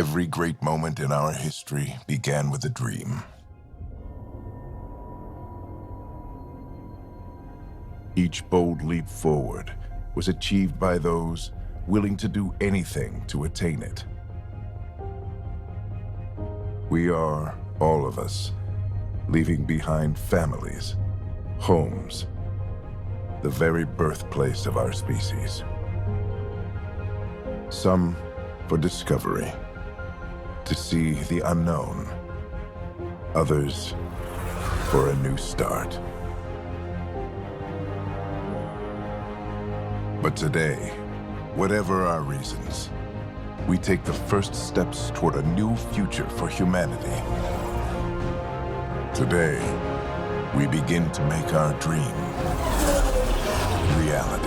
Every great moment in our history began with a dream. Each bold leap forward was achieved by those willing to do anything to attain it. We are, all of us, leaving behind families, homes, the very birthplace of our species. Some for discovery, to see the unknown. Others for a new start. But today, whatever our reasons, we take the first steps toward a new future for humanity. Today, we begin to make our dream reality.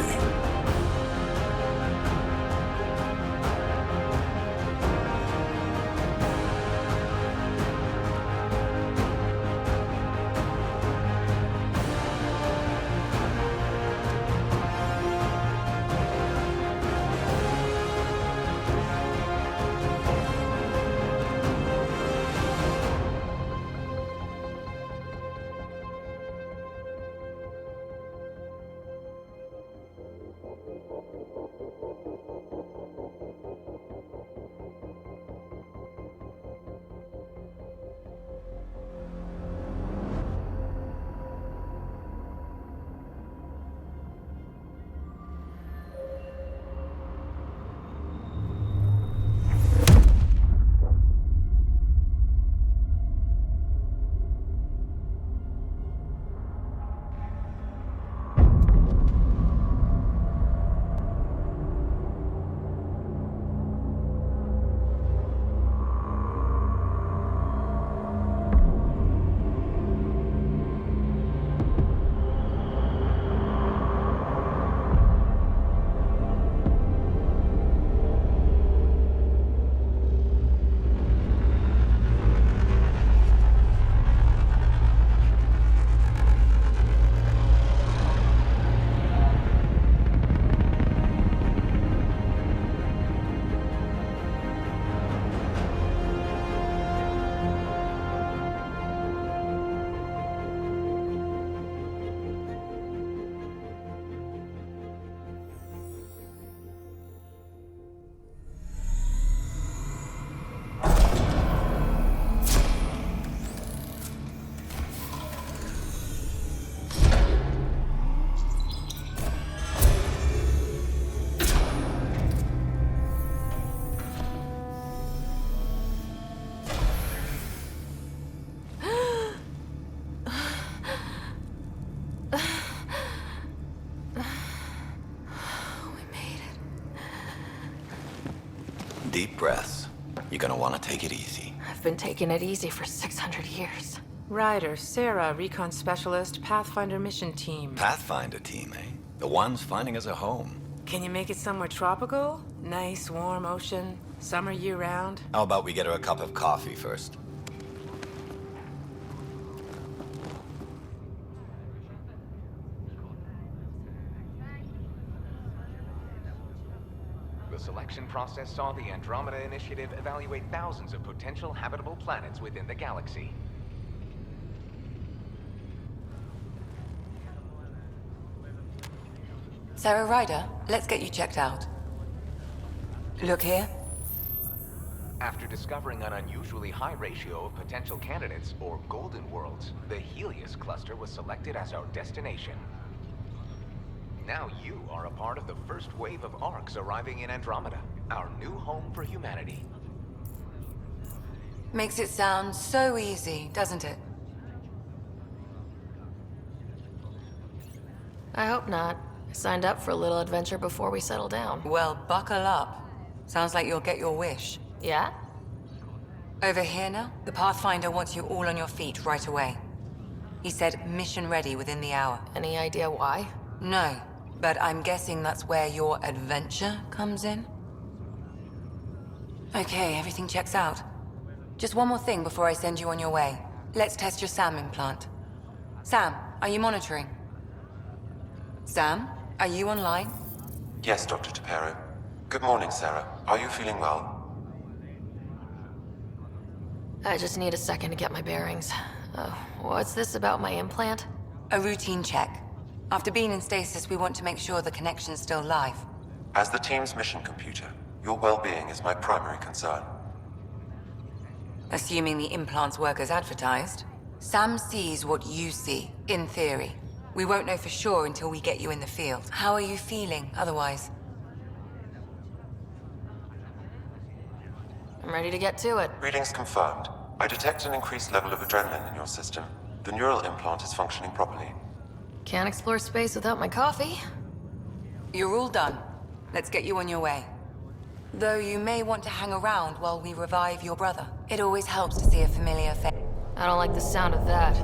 Deep breaths. You're gonna want to take it easy. I've been taking it easy for 600 years. Ryder, Sarah, Recon Specialist, Pathfinder Mission Team. Pathfinder team, eh? The ones finding us a home. Can you make it somewhere tropical? Nice, warm ocean, summer year-round? How about we get her a cup of coffee first? The selection process saw the Andromeda Initiative evaluate thousands of potential habitable planets within the galaxy. Sarah Ryder, let's get you checked out. Look here. After discovering an unusually high ratio of potential candidates, or golden worlds, the Helios cluster was selected as our destination. Now you are a part of the first wave of ARCs arriving in Andromeda, our new home for humanity. Makes it sound so easy, doesn't it? I hope not. I signed up for a little adventure before we settle down. Well, buckle up. Sounds like you'll get your wish. Yeah? Over here now, the Pathfinder wants you all on your feet right away. He said mission ready within the hour. Any idea why? No, but I'm guessing that's where your adventure comes in. Okay, everything checks out. Just one more thing before I send you on your way. Let's test your SAM implant. Sam, are you monitoring? Sam, are you online? Yes, Dr. Tapero. Good morning, Sarah. Are you feeling well? I just need a second to get my bearings. What's this about my implant? A routine check. After being in stasis, we want to make sure the connection's still live. As the team's mission computer, your well-being is my primary concern. Assuming the implants work as advertised, Sam sees what you see, in theory. We won't know for sure until we get you in the field. How are you feeling otherwise? I'm ready to get to it. Readings confirmed. I detect an increased level of adrenaline in your system. The neural implant is functioning properly. Can't explore space without my coffee. You're all done. Let's get you on your way. Though you may want to hang around while we revive your brother. It always helps to see a familiar face. I don't like the sound of that.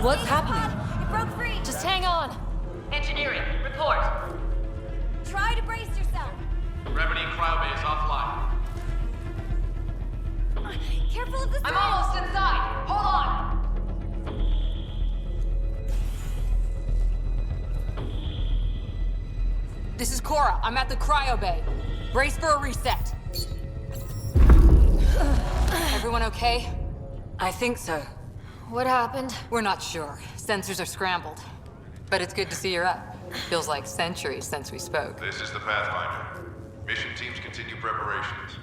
What's happening? It broke free. Just hang on. Engineering, report. Try to brace yourself. Gravity cryobay is offline. Careful of the I'm side. almost inside. Hold on. This is Cora. I'm at the cryo bay. Brace for a reset. Everyone okay? I think so. What happened? We're not sure. Sensors are scrambled. But it's good to see you're up. Feels like centuries since we spoke. This is the Pathfinder. Mission teams continue preparations.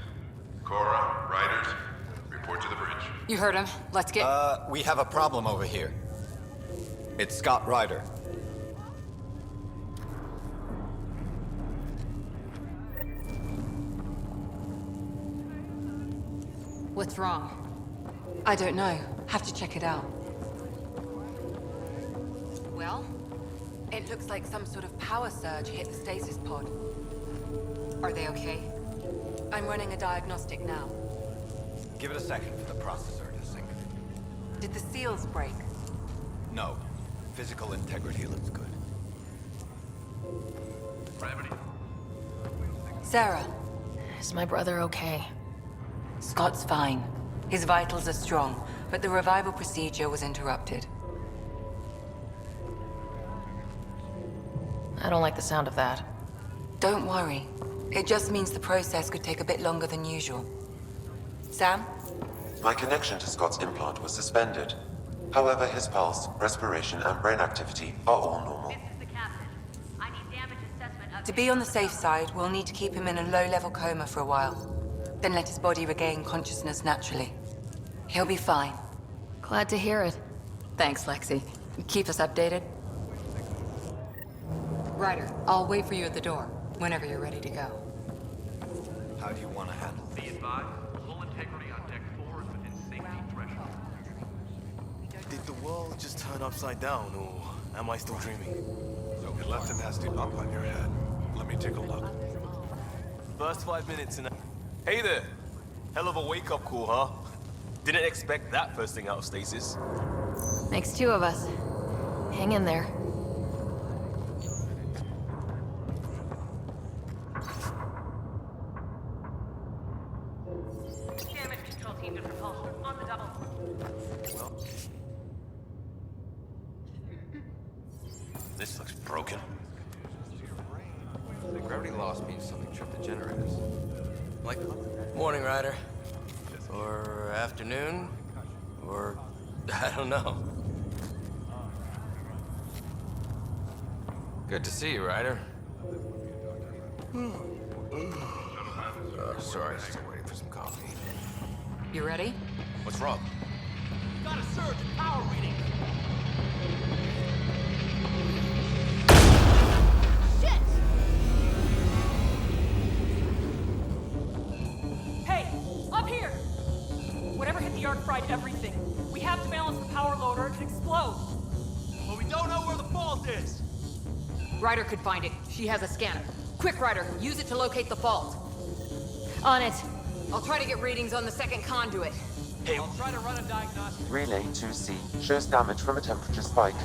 Cora, Riders, report to the bridge. You heard him. Let's get... We have a problem over here. It's Scott Ryder. What's wrong? I don't know. Have to check it out. Well? It looks like some sort of power surge hit the stasis pod. Are they okay? I'm running a diagnostic now. Give it a second for the processor to sync. Did the seals break? No. Physical integrity looks good. Gravity. Sarah, Is my brother okay? Scott's fine. His vitals are strong, but the revival procedure was interrupted. I don't like the sound of that. Don't worry. It just means the process could take a bit longer than usual. Sam? My connection to Scott's implant was suspended. However, his pulse, respiration, and brain activity are all normal. This is the captain. I need damage assessment of... To be on the safe side, we'll need to keep him in a low-level coma for a while. Then let his body regain consciousness naturally. He'll be fine. Glad to hear it. Thanks, Lexi. Keep us updated. Ryder, I'll wait for you at the door, whenever you're ready to go. How do you want to handle it? Be advised, full integrity on deck 4 is within safety threshold. Did the world just turn upside down, or am I still dreaming? So you left a nasty bump on your head. Let me take a look. First 5 minutes and... Hey there! Hell of a wake-up call, huh? Didn't expect that first thing out of stasis. Makes two of us. Hang in there. Damage control team to propulsion. On the double. This looks broken. The gravity loss means something tripped the generators. Like, morning, Ryder. Or afternoon. Or... I don't know. Good to see you, Ryder. Sorry, still waiting for some coffee. You ready? What's wrong? Got a surge in power reading. Hey, up here! Whatever hit the arc fried everything. We have to balance the power load or it could explode. But we don't know where the fault is. Ryder could find it. She has a scanner. Quick, Ryder, use it to locate the fault. On it. I'll try to get readings on the second conduit. Hey, I'll try to run a diagnostic. Relay 2C shows damage from a temperature spike.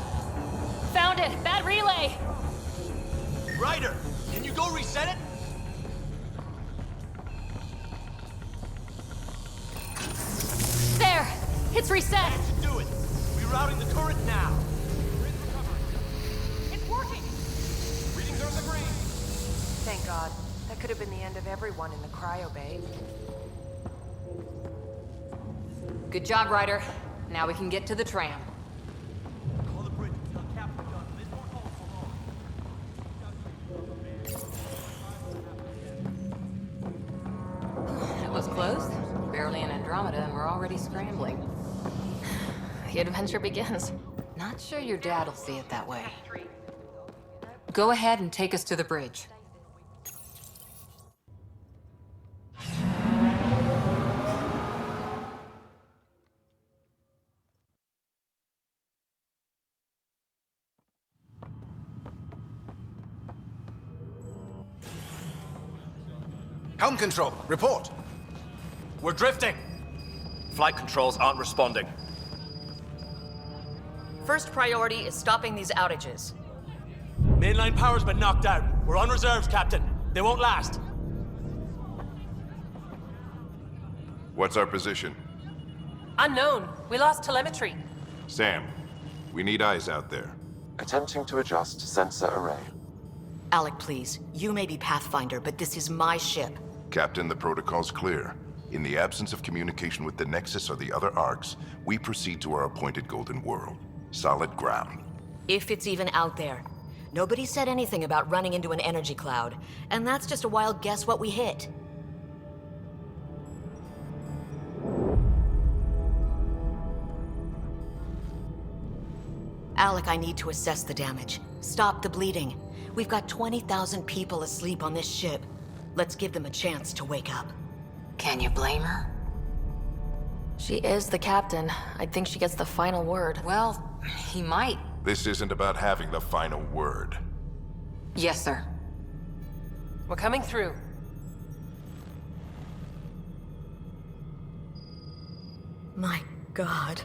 Found it! Bad relay! Ryder, can you go reset it? There! It's reset! That should do it. Rerouting the turret now. It's working! Readings are in the green. Thank God. That could have been the end of everyone in the cryo bay. Good job, Ryder. Now we can get to the tram. Call the bridge. Tell Captain Gunn. This won't hold for long. That was close. Barely in Andromeda, and we're already scrambling. The adventure begins. Not sure your dad'll see it that way. Go ahead and take us to the bridge. Helm control, report. We're drifting. Flight controls aren't responding. First priority is stopping these outages. Mainline power's been knocked out. We're on reserves, Captain. They won't last. What's our position? Unknown. We lost telemetry. Sam, we need eyes out there. Attempting to adjust sensor array. Alec, please. You may be Pathfinder, but this is my ship. Captain, the protocol's clear. In the absence of communication with the Nexus or the other arcs, we proceed to our appointed Golden World. Solid ground. If it's even out there. Nobody said anything about running into an energy cloud, and that's just a wild guess what we hit. Alec, I need to assess the damage. Stop the bleeding. We've got 20,000 people asleep on this ship. Let's give them a chance to wake up. Can you blame her? She is the captain. I think she gets the final word. Well, he might. This isn't about having the final word. Yes, sir. We're coming through. My God.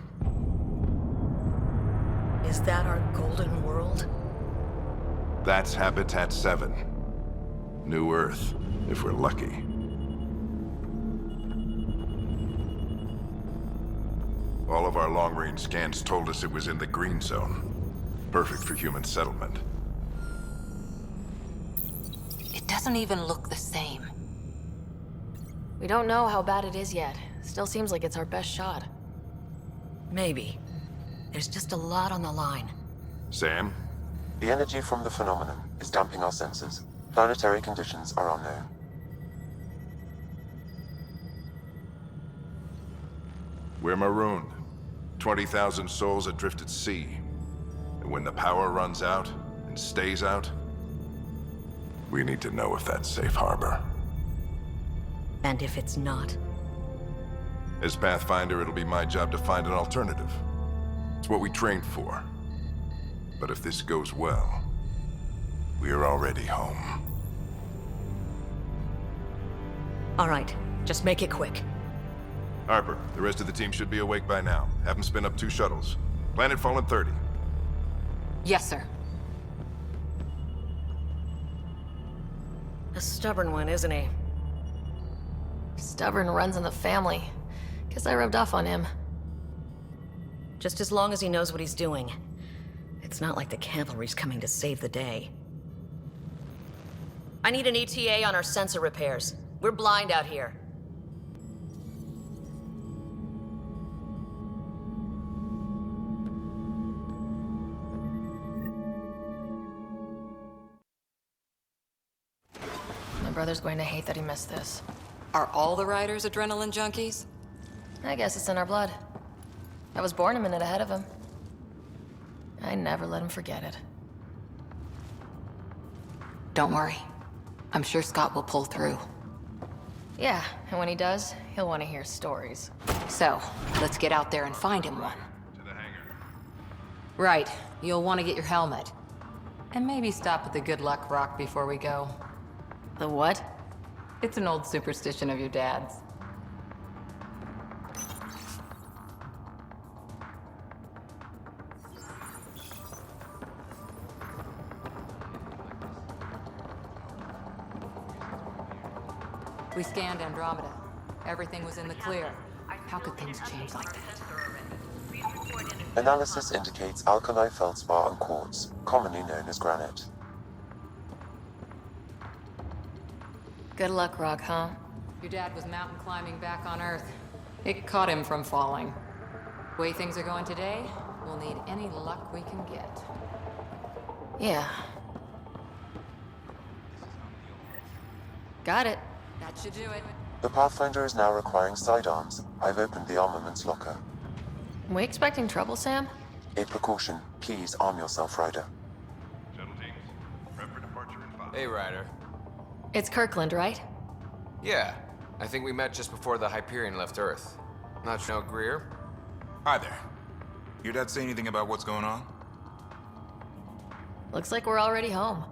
Is that our Golden World? That's Habitat 7. New Earth, if we're lucky. All of our long-range scans told us it was in the green zone. Perfect for human settlement. It doesn't even look the same. We don't know how bad it is yet. Still seems like it's our best shot. Maybe. There's just a lot on the line. Sam? The energy from the phenomenon is damping our sensors. Planetary conditions are unknown. We're marooned. 20,000 souls adrift at sea. And when the power runs out, and stays out, we need to know if that's safe harbor. And if it's not? As Pathfinder, it'll be my job to find an alternative. It's what we trained for. But if this goes well, we're already home. All right, just make it quick. Harper, the rest of the team should be awake by now. Have them spin up 2 shuttles. Planet Fallen 30. Yes, sir. A stubborn one, isn't he? Stubborn runs in the family. Guess I rubbed off on him. Just as long as he knows what he's doing. It's not like the cavalry's coming to save the day. I need an ETA on our sensor repairs. We're blind out here. My brother's going to hate that he missed this. Are all the riders adrenaline junkies? I guess it's in our blood. I was born a minute ahead of him. I never let him forget it. Don't worry. I'm sure Scott will pull through. Yeah, and when he does, he'll want to hear stories. So, let's get out there and find him one. Right. You'll want to get your helmet. And maybe stop at the Good Luck Rock before we go. The what? It's an old superstition of your dad's. We scanned Andromeda. Everything was in the clear. How could things change like that? Analysis indicates alkali feldspar and quartz, commonly known as granite. Good luck, Rock, huh? Your dad was mountain climbing back on Earth. It caught him from falling. The way things are going today, we'll need any luck we can get. Yeah. Got it. That should do it. The Pathfinder is now requiring sidearms. I've opened the armaments locker. We expecting trouble, Sam? A precaution. Please arm yourself, Ryder. Shuttle teams, prep for departure in 5. Hey, Ryder. It's Kirkland, right? Yeah, I think we met just before the Hyperion left Earth. Not sure, Greer? Hi there. Your dad say anything about what's going on? Looks like we're already home.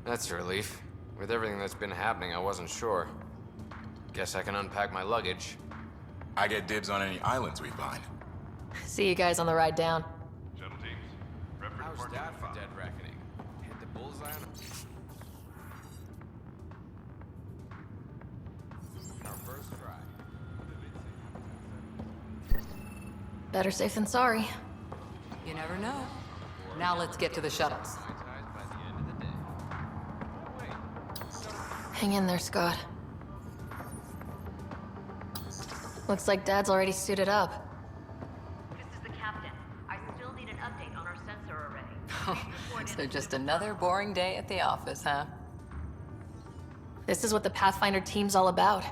That's a relief. With everything that's been happening, I wasn't sure. Guess I can unpack my luggage. I get dibs on any islands we find. See you guys on the ride down. Shuttle teams, prep for How's departure that in for 5. dead reckoning? Hit the bullseye on our first try. Better safe than sorry. You never know. Now let's get to the shuttles. Hang in there, Scott. Looks like Dad's already suited up. This is the captain. I still need an update on our sensor array. So just another boring day at the office, huh? This is what the Pathfinder team's all about.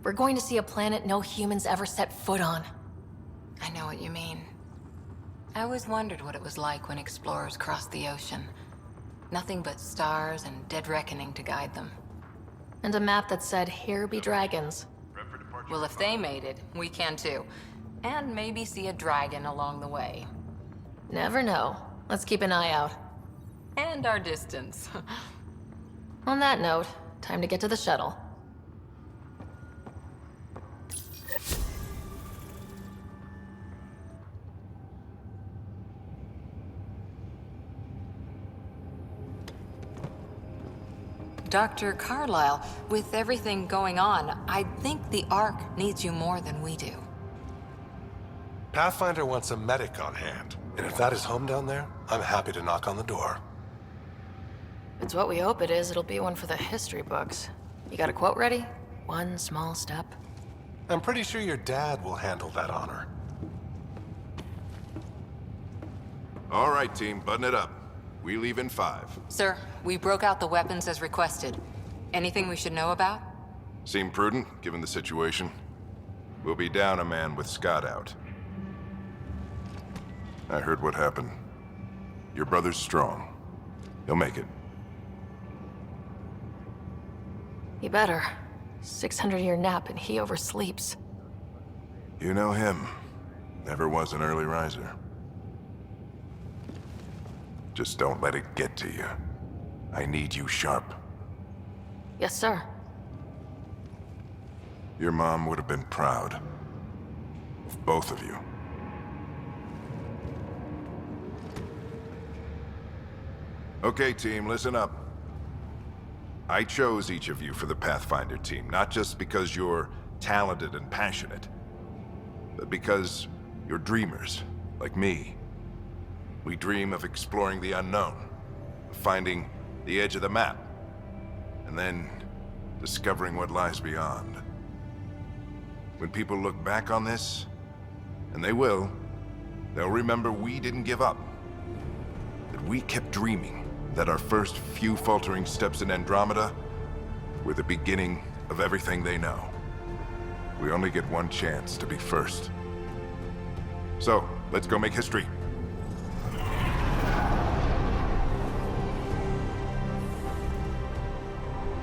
We're going to see a planet no humans ever set foot on. I know what you mean. I always wondered what it was like when explorers crossed the ocean. Nothing but stars and dead reckoning to guide them. And a map that said, "Here be dragons." Well, if they made it, we can too. And maybe see a dragon along the way. Never know. Let's keep an eye out. And our distance. On that note, time to get to the shuttle. Dr. Carlyle, with everything going on, I think the Ark needs you more than we do. Pathfinder wants a medic on hand, and if that is home down there, I'm happy to knock on the door. If it's what we hope it is, it'll be one for the history books. You got a quote ready? One small step. I'm pretty sure your dad will handle that honor. All right, team, button it up. We leave in 5. Sir, we broke out the weapons as requested. Anything we should know about? Seem prudent, given the situation. We'll be down a man with Scott out. I heard what happened. Your brother's strong. He'll make it. He better. 600-year nap and he oversleeps. You know him. Never was an early riser. Just don't let it get to you. I need you sharp. Yes, sir. Your mom would have been proud. Of both of you. Okay, team, listen up. I chose each of you for the Pathfinder team, not just because you're talented and passionate, but because you're dreamers, like me. We dream of exploring the unknown, of finding the edge of the map, and then discovering what lies beyond. When people look back on this, and they will, they'll remember we didn't give up. That we kept dreaming, that our first few faltering steps in Andromeda were the beginning of everything they know. We only get one chance to be first. So, let's go make history.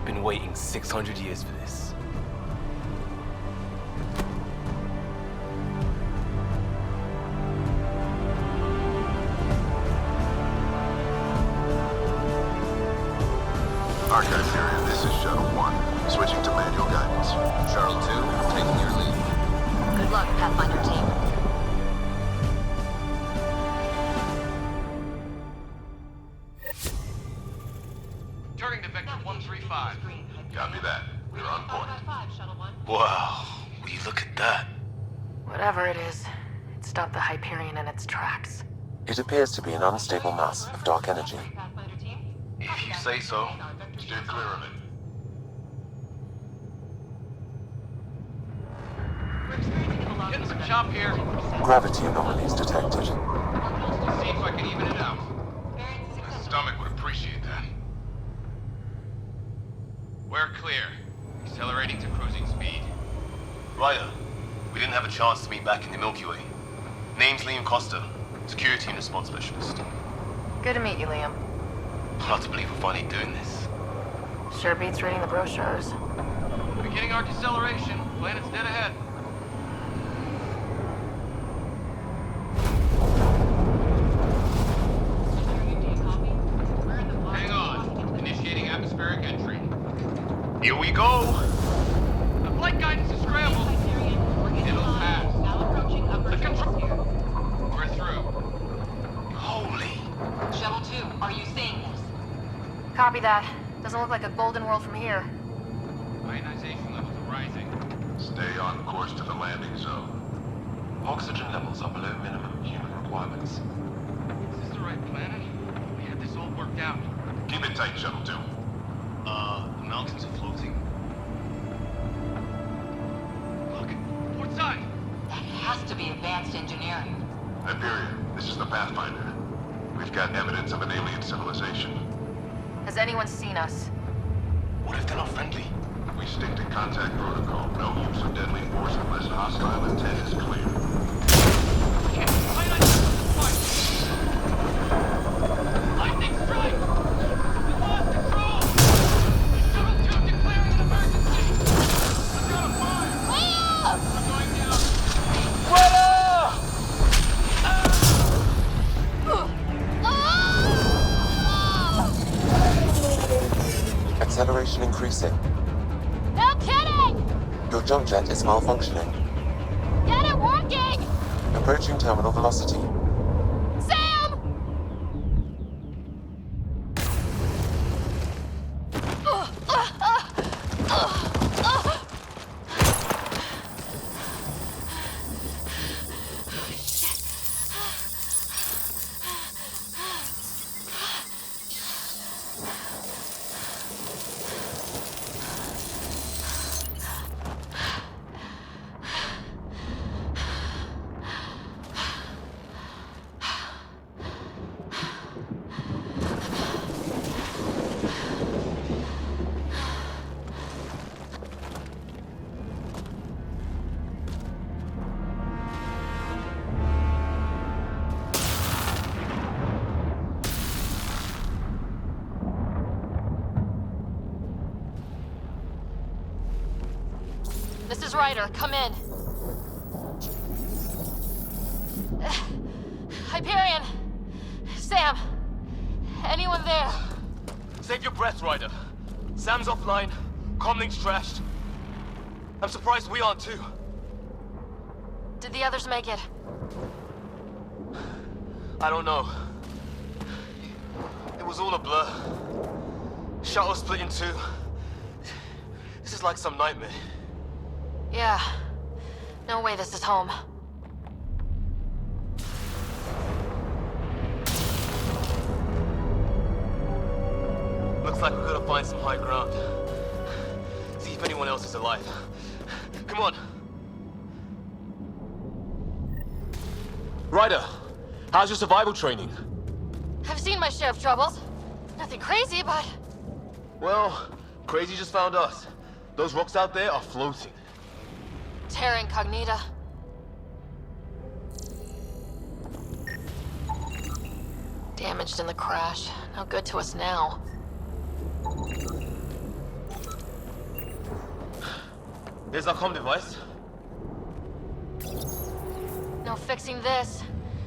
Been waiting 600 years for this. Archive area, this is Shuttle 1. Switching to manual guidance. Shuttle 2, taking your lead. Good luck, Pathfinder team. Turning to Vector 135. Copy that. We're on point. Wow, will you look at that? Whatever it is, it stopped the Hyperion in its tracks. It appears to be an unstable mass of dark energy. If you say so. Steer clear of it. Getting some chop here. Gravity anomalies detected. See if I can even it out. My stomach would appreciate that. We're clear. Accelerating to cruising speed. Ryder, we didn't have a chance to meet back in the Milky Way. Name's Liam Costa, Security and Response Specialist. Good to meet you, Liam. Hard to believe we're finally doing this. Sure beats reading the brochures. Beginning arc acceleration. Planet's dead ahead. Hang on. Initiating atmospheric entry. Here we go! The flight guidance is scrambled. It'll pass. The control. We're through. Holy. Shuttle 2, are you seeing this? Copy that. Doesn't look like a golden world from here. Ionization levels are rising. Stay on course to the landing zone. Oxygen levels are below minimum human requirements. Is this the right planet? We had this all worked out. Keep it tight, Shuttle 2. The mountains are floating. Look, port side. That has to be advanced engineering. Hyperion, this is the Pathfinder. We've got evidence of an alien civilization. Has anyone seen us? What if they're not friendly? We stick to contact protocol. No use of deadly force unless hostile intent is clear. Lightning strike! We lost control! Shuttle 2 declaring an emergency! I've got a fire! I'm going down. Acceleration increasing. No kidding! Your jump jet is malfunctioning. Get it working! Approaching terminal velocity. Sam! This is Ryder. Come in. Hyperion! Sam! Anyone there? Save your breath, Ryder. Sam's offline. Comlink's trashed. I'm surprised we aren't too. Did the others make it? I don't know. It was all a blur. Shuttle split in two. This is like some nightmare. Yeah. No way this is home. Looks like we've got to find some high ground. See if anyone else is alive. Come on. Ryder, how's your survival training? I've seen my share of troubles. Nothing crazy, but... Well, crazy just found us. Those rocks out there are floating. Terra Incognita. Damaged in the crash. No good to us now. Here's our comm device. No fixing this.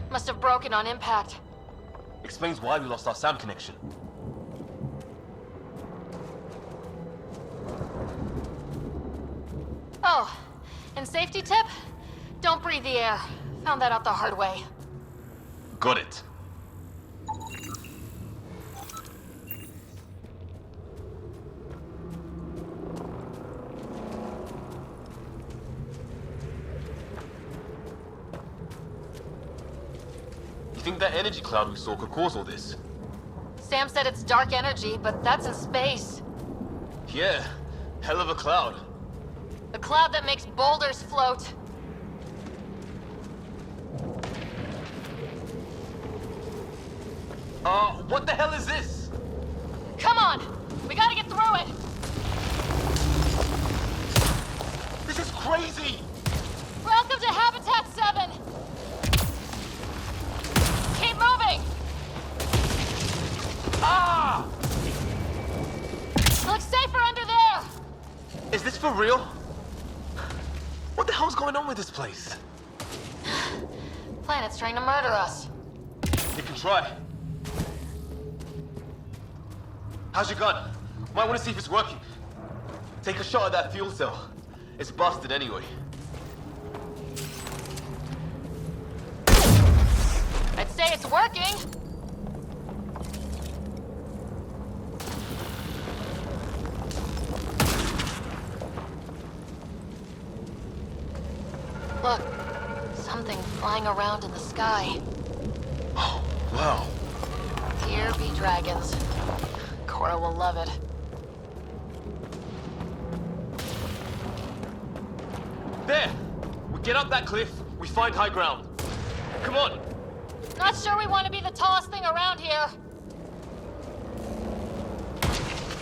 Must have broken on impact. Explains why we lost our SAM connection. Oh, and safety tip? Don't breathe the air. Found that out the hard way. Got it. think that energy cloud we saw could cause all this? Sam said it's dark energy, but that's in space. Yeah, hell of a cloud. A cloud that makes boulders float. What the hell is this? Come on! We gotta get through it! This is crazy! Welcome to Habitat 7! Keep moving! Ah! Looks safer under there! Is this for real? What the hell's going on with this place? Planet's trying to murder us. You can try. How's your gun? Might want to see if it's working. Take a shot at that fuel cell. It's busted anyway. I'd say it's working. Look, something flying around in the sky. Oh, wow. Here be dragons. Cora will love it. There! We get up that cliff, we find high ground. Come on! Not sure we want to be the tallest thing around here.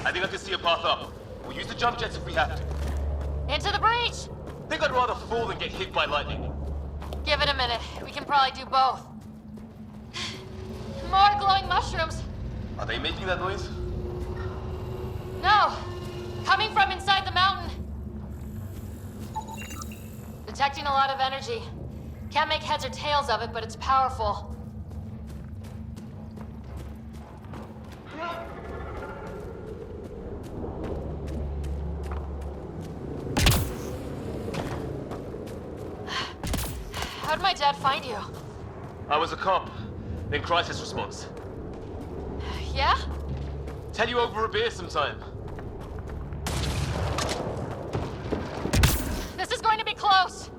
I think I can see a path up. We'll use the jump jets if we have to. Into the breach! Think I'd rather fall than get hit by lightning. Give it a minute. We can probably do both. More glowing mushrooms. Are they making that noise? No! Coming from inside the mountain. Detecting a lot of energy. Can't make heads or tails of it, but it's powerful. How'd my dad find you? I was a cop, then crisis response. Yeah? Tell you over a beer sometime. This is going to be close.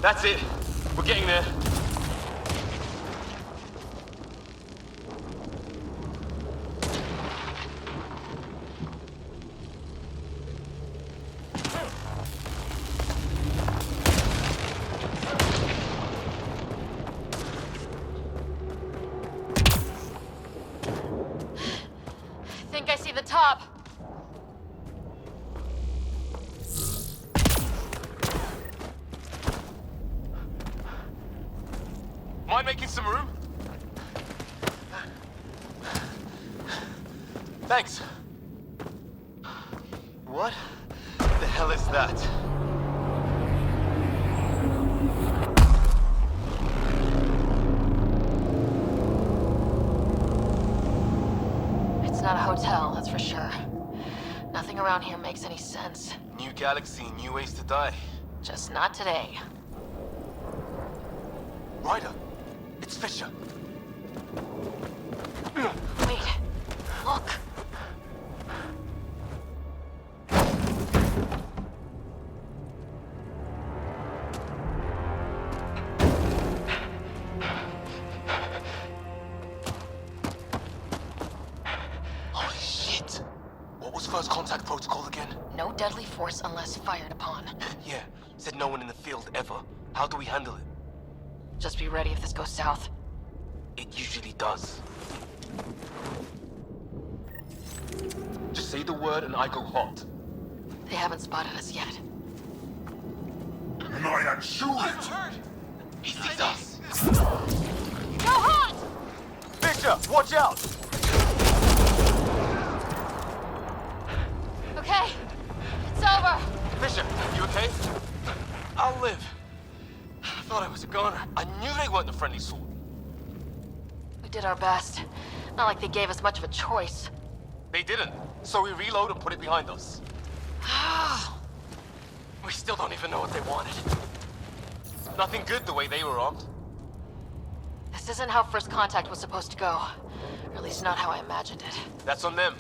That's it. We're getting there. Think I see the top. Mind making some room? Thanks. What the hell is that? It's not a hotel, that's for sure. Nothing around here makes any sense. New galaxy, new ways to die. Just not today. Ryder, it's Fisher. Wait, look. Holy shit! What was first contact protocol again? No deadly force unless fired upon. Yeah, said no one in the field ever. How do we handle it? Just be ready if this goes south. It usually does. Just say the word and I go hot. They haven't spotted us yet. And I am sure it. He sees us. Go hot! Fisher, watch out! Okay, it's over. Fisher, you okay? I'll live. I thought I was a goner. I knew they weren't the friendly sort. We did our best. Not like they gave us much of a choice. They didn't. So we reload and put it behind us. We still don't even know what they wanted. Nothing good the way they were armed. This isn't how first contact was supposed to go. Or at least not how I imagined it. That's on them.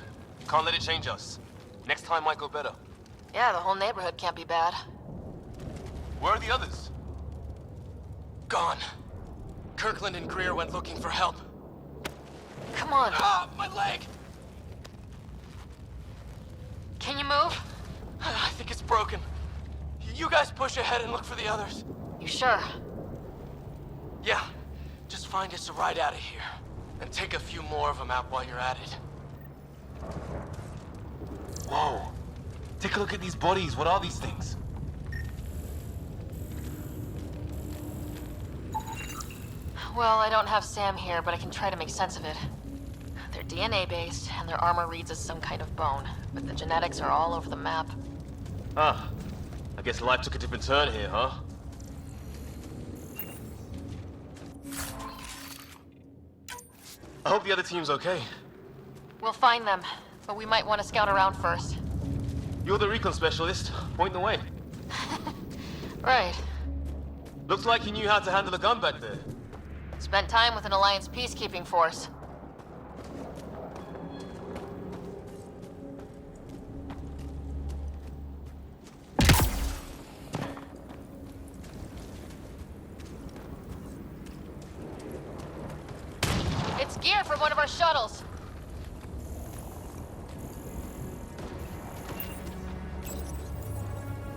Can't let it change us. Next time might go better. Yeah, the whole neighborhood can't be bad. Where are the others? gone. Kirkland and Greer went looking for help. Come on. Ah, my leg! Can you move? I think it's broken. You guys push ahead and look for the others. You sure? Yeah. Just find us a ride out of here. And take a few more of them out while you're at it. Whoa. Take a look at these bodies. What are these things? Well, I don't have Sam here, but I can try to make sense of it. They're DNA-based, and their armor reads as some kind of bone, but the genetics are all over the map. Ah. I guess life took a different turn here, huh? I hope the other team's okay. We'll find them, but we might want to scout around first. You're the recon specialist. Point the way. Right. Looks like you knew how to handle a gun back there. Spent time with an Alliance peacekeeping force. It's gear from one of our shuttles.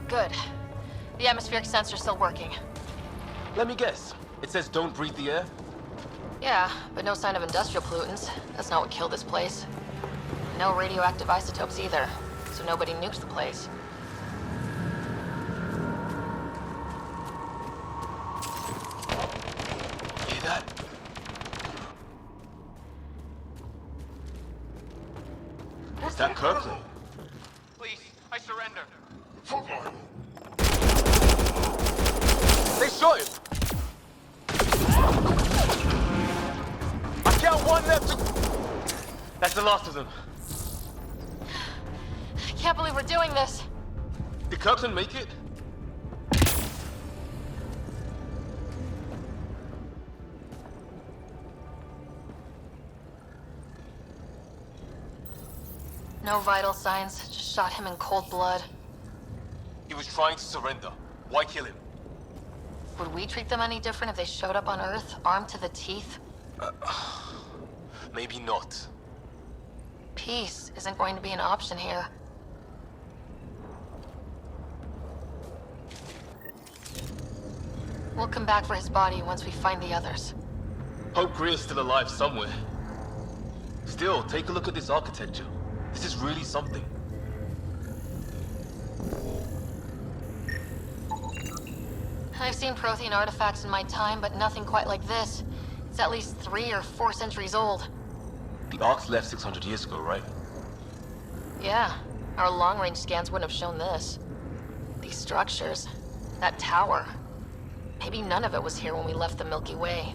Good. The atmospheric sensor's still working. Let me guess. It says don't breathe the air? Yeah, but no sign of industrial pollutants. That's not what killed this place. No radioactive isotopes either, so nobody nuked the place. Hear that? Is that Kirkland? Please, I surrender. They shot him! I count one left to... That's the last of them. I can't believe we're doing this. Did Kirkland make it? No vital signs, just shot him in cold blood. He was trying to surrender. Why kill him? Would we treat them any different if they showed up on Earth, armed to the teeth? Maybe not. Peace isn't going to be an option here. We'll come back for his body once we find the others. Hope Greer's still alive somewhere. Still, take a look at this architecture. This is really something. I've seen Prothean artifacts in my time, but nothing quite like this. It's at least 3 or 4 centuries old. The Ark's left 600 years ago, right? Yeah, our long-range scans wouldn't have shown this. These structures, that tower. Maybe none of it was here when we left the Milky Way.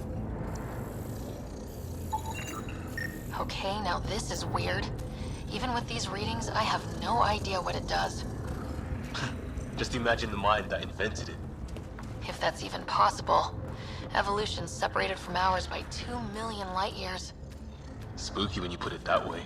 Okay, now this is weird. Even with these readings, I have no idea what it does. Just imagine the mind that invented it. If that's even possible. Evolution's separated from ours by 2 million light years. Spooky when you put it that way.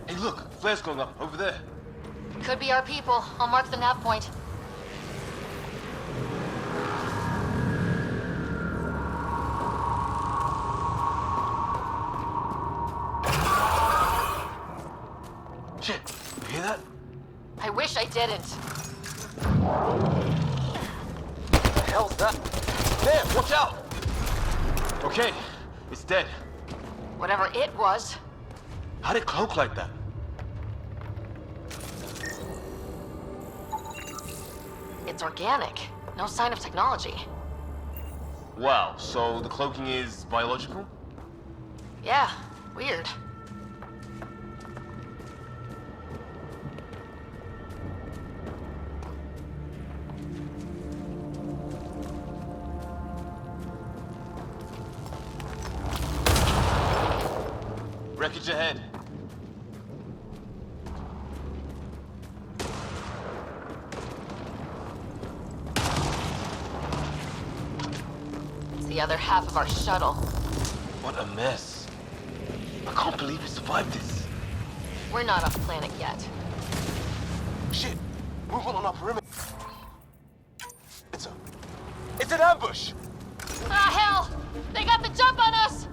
Hey look, flare's going up over there. Could be our people. I'll mark the nav point. Shit, you hear that? I wish I didn't. What the hell's that? There, watch out! Okay, it's dead. Whatever it was. How'd it cloak like that? It's organic. No sign of technology. Wow, so the cloaking is biological? Yeah, weird. Wreckage ahead. the other half of our shuttle. What a mess. I can't believe we survived this. We're not off planet yet. Shit! Movement on our perimeter. It's an ambush! Ah, hell! They got the jump on us!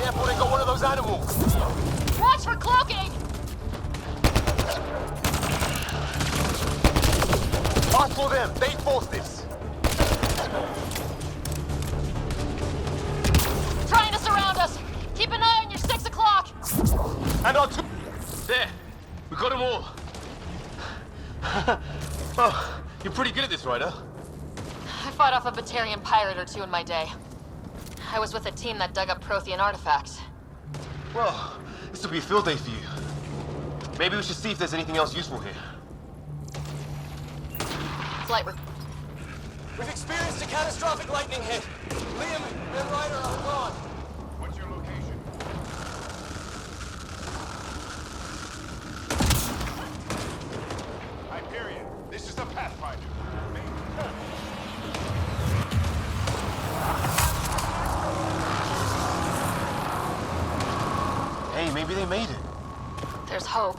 Careful, they got one of those animals! Watch for cloaking! Ask for them! They forced this! Trying to surround us! Keep an eye on your 6 o'clock! And our two... There! We got them all! Oh, you're pretty good at this, Ryder. I fought off a Batarian pirate or two in my day. I was with a team that dug up Prothean artifacts. Well, this will be a field day for you. Maybe we should see if there's anything else useful here. Flight We've experienced a catastrophic lightning hit. Liam and Ryder are gone. What's your location? Hyperion, this is the Pathfinder. Hey, maybe they made it. There's hope.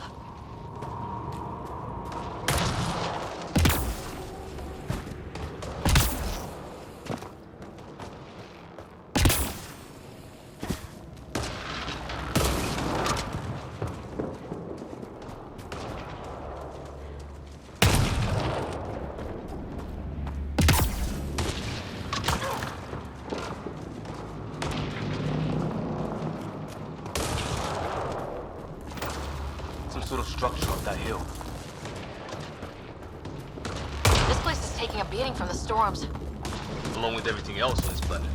Some sort of structure up that hill. This place is taking a beating from the storms. Along with everything else on this planet.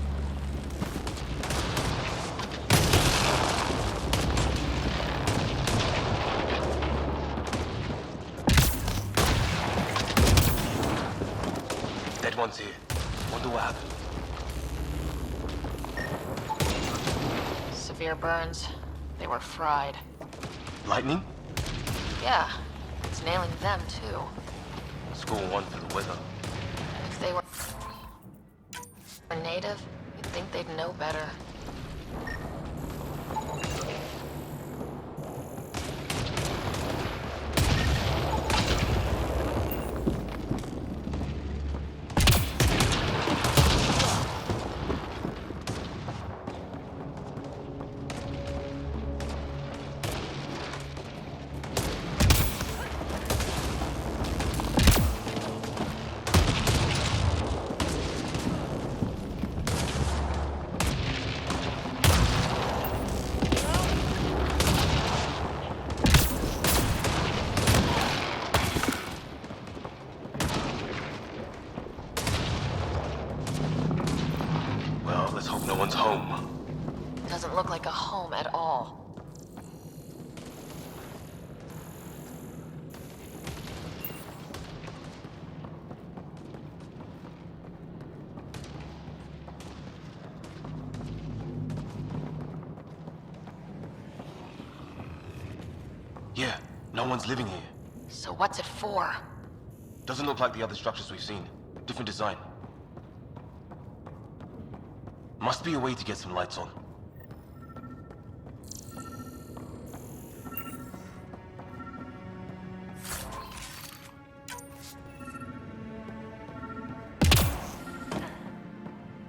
Dead one's here. Wonder what happened. Severe burns. They were fried. Lightning? Yeah, it's nailing them too. Score 1 for the weather. If they were native, you'd think they'd know better. Well, let's hope no one's home. Doesn't look like a home at all. Yeah, no one's living here. So what's it for? Doesn't look like the other structures we've seen. Different design. Must be a way to get some lights on.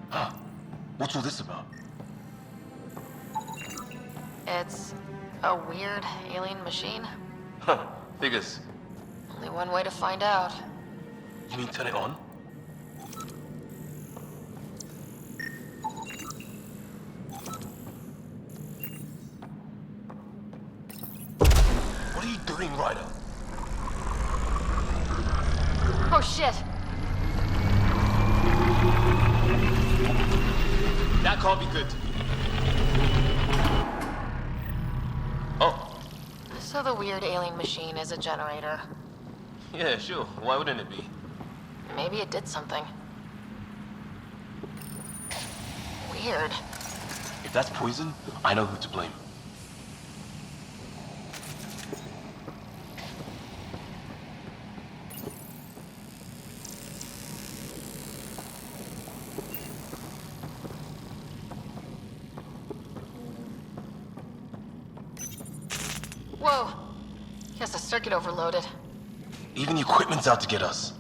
Huh. What's all this about? It's a weird alien machine. Huh. Figures. Only one way to find out. You mean turn it on? What are you doing, Ryder? Oh shit! That can't be good. Oh. So the weird alien machine is a generator. Yeah, sure. Why wouldn't it be? Maybe it did something. Weird. If that's poison, I know who to blame. Circuit overloaded. Even the equipment's out to get us.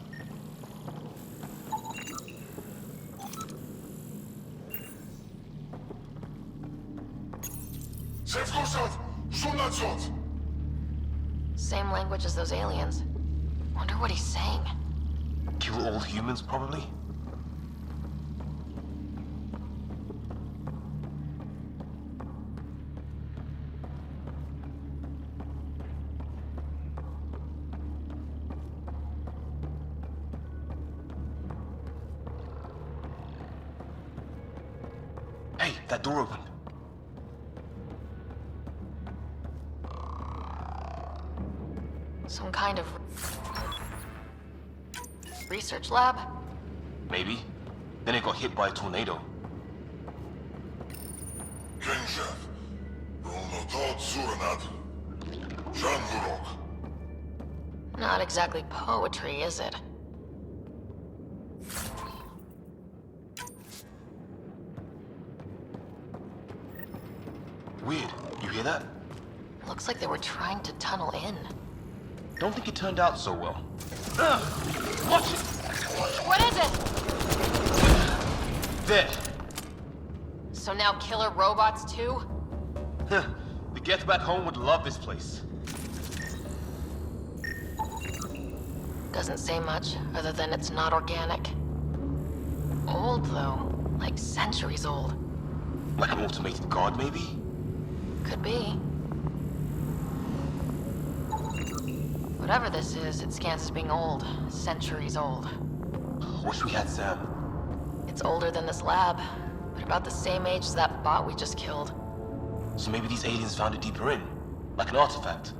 Same language as those aliens. Wonder what he's saying. Kill all humans, probably? Hey, that door opened. Some kind of research lab? Maybe. Then it got hit by a tornado. Not exactly poetry, is it? Weird. You hear that? Looks like they were trying to tunnel in. Don't think it turned out so well. Watch it! What is it? There. So now killer robots too? The Geth back home would love this place. Doesn't say much, other than it's not organic. Old though, like centuries old. Like an automated guard, maybe? Could be. Whatever this is, it scans as being old. Centuries old. Wish we had Sam. It's older than this lab, but about the same age as that bot we just killed. So maybe these aliens found it deeper in, like an artifact.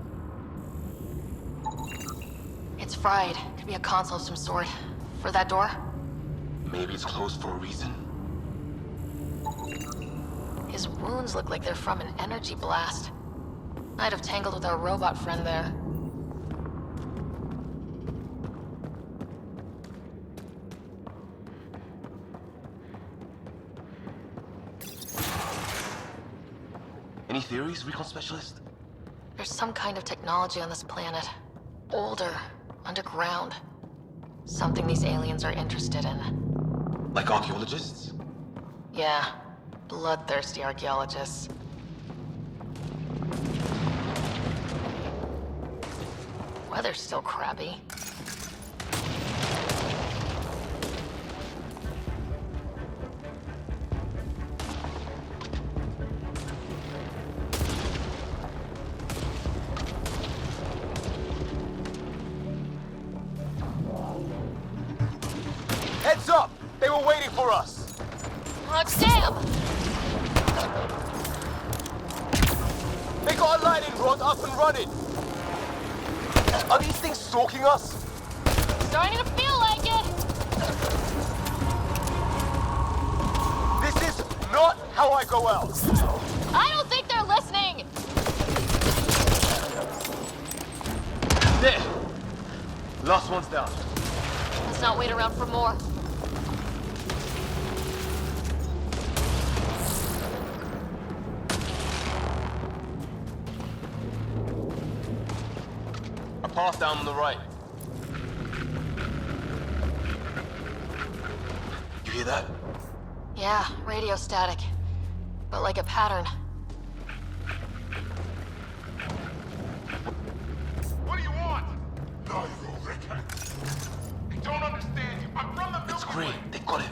It's fried. Could be a console of some sort. For that door? Maybe it's closed for a reason. His wounds look like they're from an energy blast. Might have tangled with our robot friend there. Any theories, recon specialist? There's some kind of technology on this planet. Older, underground. Something these aliens are interested in. Like archaeologists? Yeah, bloodthirsty archaeologists. Weather's still crappy. Heads up! They were waiting for us! Oh, damn! They got a lightning rod up and running! Are these things stalking us? Starting to feel like it! This is not how I go out! I don't think they're listening! There! Last one's down. Let's not wait around for more. A path down on the right. You hear that? Yeah, radio static. But like a pattern. What do you want? I don't understand you. I'm from the It's great. They got it.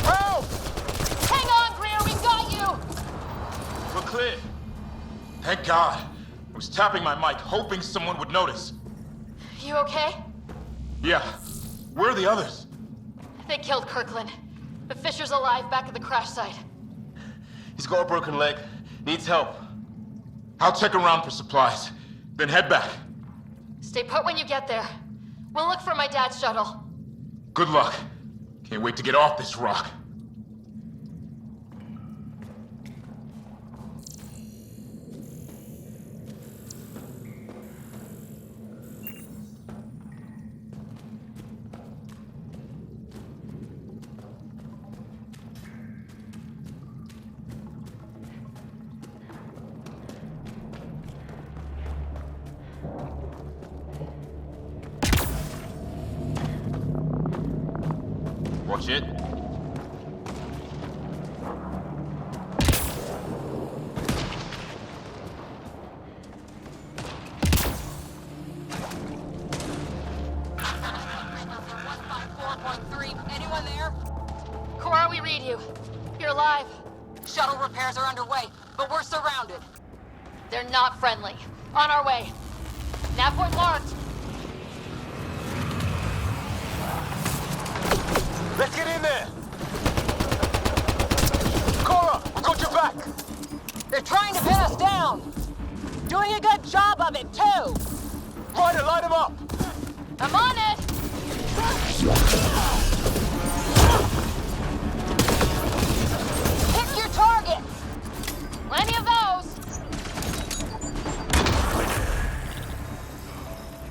Help! Hang on, Greer, we got you! We're clear. Thank God. I was tapping my mic, hoping someone would notice. You okay? Yeah. Where are the others? They killed Kirkland. But Fisher's alive back at the crash site. He's got a broken leg. Needs help. I'll check around for supplies, then head back. Stay put when you get there. We'll look for my dad's shuttle. Good luck. Can't wait to get off this rock. Watch it. Anyone there? Cora, we read you. You're alive. Shuttle repairs are underway, but we're surrounded. They're not friendly. On our way. Nav point marked. Let's get in there! Cora, I got your back! They're trying to pin us down! Doing a good job of it, too! Ryder, light him up! I'm on it! Pick your target! Plenty of those!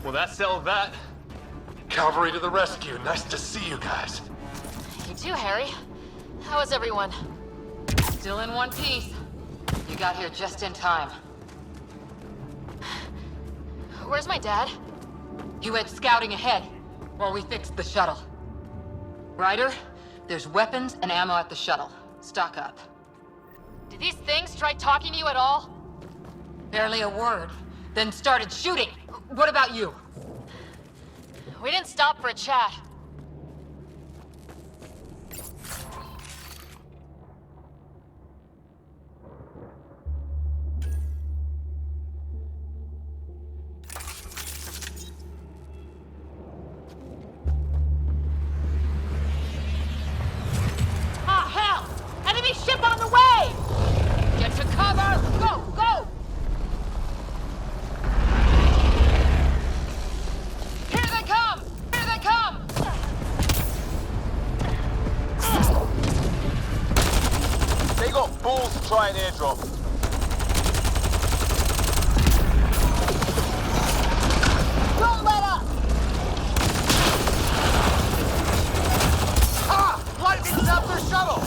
Well, that settled that. Cavalry to the rescue. Nice to see you guys. You too, Harry. How is everyone? Still in one piece. You got here just in time. Where's my dad? He went scouting ahead while we fixed the shuttle. Ryder, there's weapons and ammo at the shuttle. Stock up. Did these things try talking to you at all? Barely a word, then started shooting. What about you? We didn't stop for a chat. Ah, hell! Enemy ship on the way! Get to cover! Go, go! Here they come! Here they come! They got balls to try an airdrop. Don't let up! Ah! Lightning snapped their shuttle!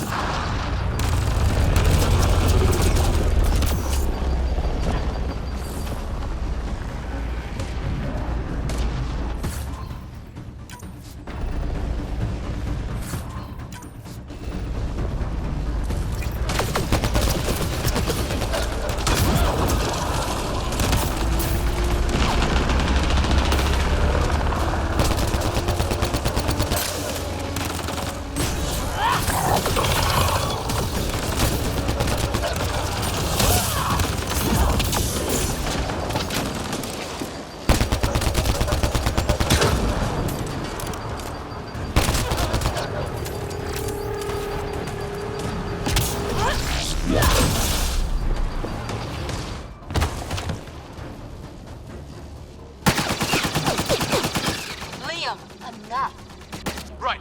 Right.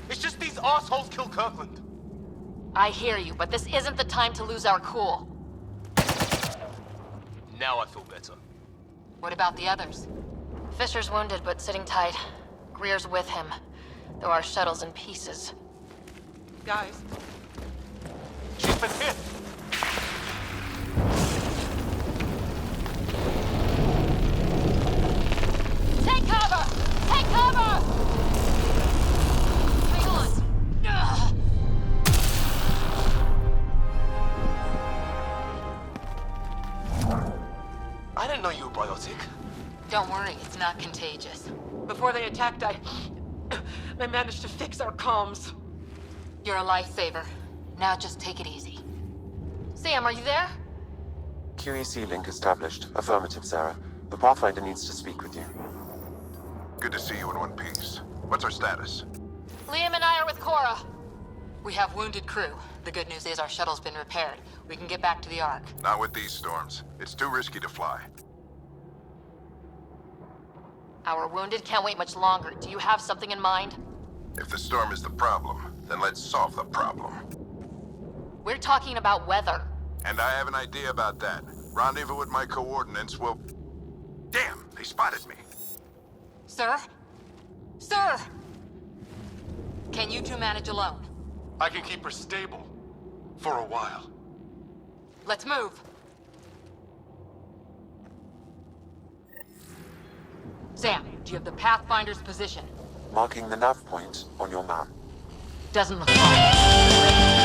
It's just these assholes kill Kirkland. I hear you, but this isn't the time to lose our cool. Now I feel better. What about the others? Fisher's wounded, but sitting tight. Greer's with him, though our shuttle's in pieces. Guys. She's been hit. Take cover! Take cover! Hang on. Ugh. I didn't know you were biotic. Don't worry, it's not contagious. Before they attacked, I managed to fix our comms. You're a lifesaver. Now just take it easy. Sam, are you there? QEC link established. Affirmative, Sarah. The Pathfinder needs to speak with you. Good to see you in one piece. What's our status? Liam and I are with Cora. We have wounded crew. The good news is our shuttle's been repaired. We can get back to the Ark. Not with these storms. It's too risky to fly. Our wounded can't wait much longer. Do you have something in mind? If the storm is the problem, then let's solve the problem. We're talking about weather. And I have an idea about that. Rendezvous with my coordinates will... Damn, they spotted me. Sir? Sir! Can you two manage alone? I can keep her stable. For a while. Let's move. Sam, do you have the Pathfinder's position? Marking the nav point on your map. Doesn't look fun.